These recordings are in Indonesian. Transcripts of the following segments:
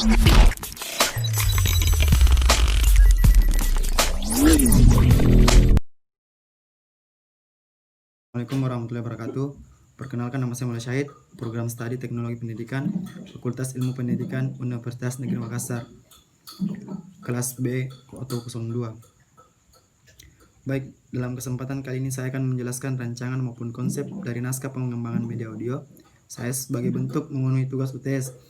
Assalamualaikum warahmatullahi wabarakatuh. Perkenalkan, nama saya Mulai Syahid, program studi Teknologi Pendidikan, Fakultas Ilmu Pendidikan Universitas Negeri Makassar, kelas B atau 02. Baik, dalam kesempatan kali ini saya akan menjelaskan rancangan maupun konsep dari naskah pengembangan media audio. Saya sebagai bentuk memenuhi tugas UTS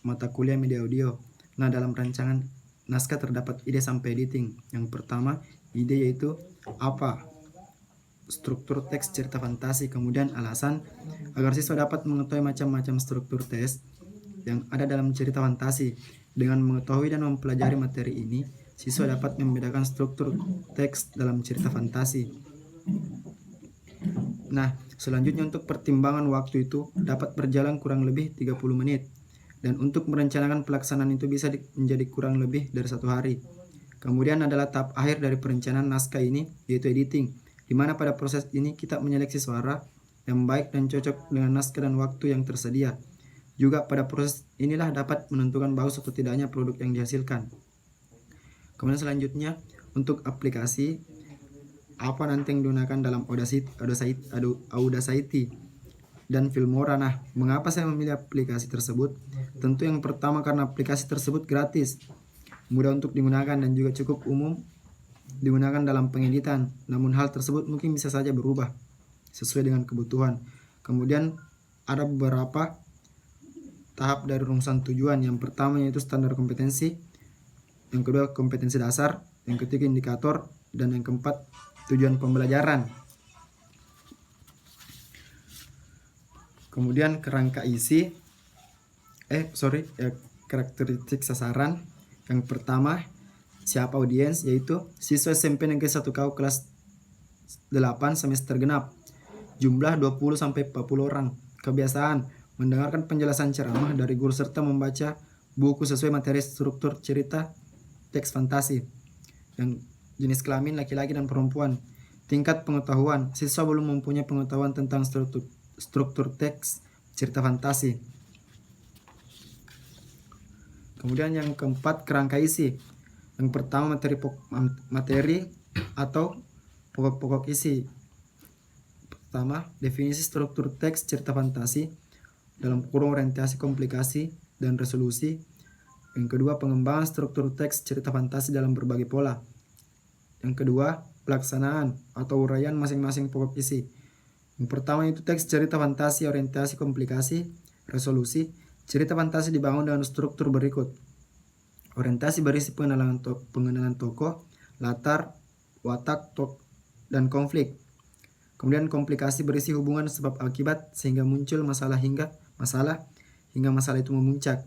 mata kuliah media audio. Nah, dalam rancangan naskah terdapat ide sampai editing. Yang pertama, ide yaitu apa struktur teks cerita fantasi, kemudian alasan agar siswa dapat mengetahui macam-macam struktur teks yang ada dalam cerita fantasi. Dengan mengetahui dan mempelajari materi ini, siswa dapat membedakan struktur teks dalam cerita fantasi. Nah, selanjutnya untuk pertimbangan waktu itu dapat berjalan kurang lebih 30 menit. Dan untuk merencanakan pelaksanaan itu bisa menjadi kurang lebih dari 1 hari. Kemudian adalah tahap akhir dari perencanaan naskah ini, yaitu editing, di mana pada proses ini kita menyeleksi suara yang baik dan cocok dengan naskah dan waktu yang tersedia. Juga pada proses inilah dapat menentukan bagus atau tidaknya produk yang dihasilkan. Kemudian selanjutnya untuk aplikasi apa nanti yang digunakan dalam Audacity dan Filmora. Nah, mengapa saya memilih aplikasi tersebut? Tentu yang pertama karena aplikasi tersebut gratis, mudah untuk digunakan dan juga cukup umum digunakan dalam pengeditan. Namun hal tersebut mungkin bisa saja berubah sesuai dengan kebutuhan. Kemudian ada beberapa tahap dari rumusan tujuan. Yang pertama yaitu standar kompetensi, yang kedua kompetensi dasar, yang ketiga indikator, dan yang keempat tujuan pembelajaran. Kemudian kerangka isi, karakteristik sasaran. Yang pertama, siapa audiens, yaitu siswa SMP Negeri 1 KU kelas 8 semester genap. Jumlah 20-40 orang. Kebiasaan mendengarkan penjelasan ceramah dari guru serta membaca buku sesuai materi struktur cerita teks fantasi. Yang jenis kelamin laki-laki dan perempuan. Tingkat pengetahuan, siswa belum mempunyai pengetahuan tentang struktur teks cerita fantasi. Kemudian yang keempat, kerangka isi. Yang pertama materi atau pokok-pokok isi. Pertama, definisi struktur teks cerita fantasi dalam kurung orientasi, komplikasi, dan resolusi. Yang kedua, pengembangan struktur teks cerita fantasi dalam berbagai pola. Yang kedua, pelaksanaan atau uraian masing-masing pokok isi. Yang pertama itu teks cerita fantasi, orientasi, komplikasi, resolusi. Cerita fantasi dibangun dengan struktur berikut. Orientasi berisi pengenalan tokoh, latar, watak, dan konflik. Kemudian komplikasi berisi hubungan sebab akibat sehingga muncul masalah hingga masalah itu memuncak.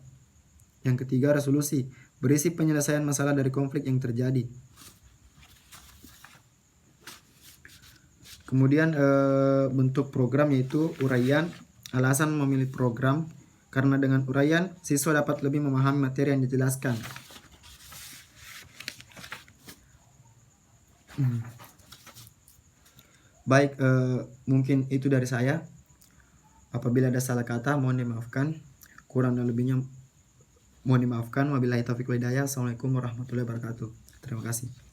Yang ketiga, resolusi berisi penyelesaian masalah dari konflik yang terjadi. Kemudian bentuk program yaitu uraian. Alasan memilih program karena dengan uraian siswa dapat lebih memahami materi yang dijelaskan. Baik, mungkin itu dari saya. Apabila ada salah kata mohon dimaafkan, kurang dan lebihnya mohon dimaafkan. Wabillahi taufiq wal hidayah. Assalamualaikum warahmatullahi wabarakatuh. Terima kasih.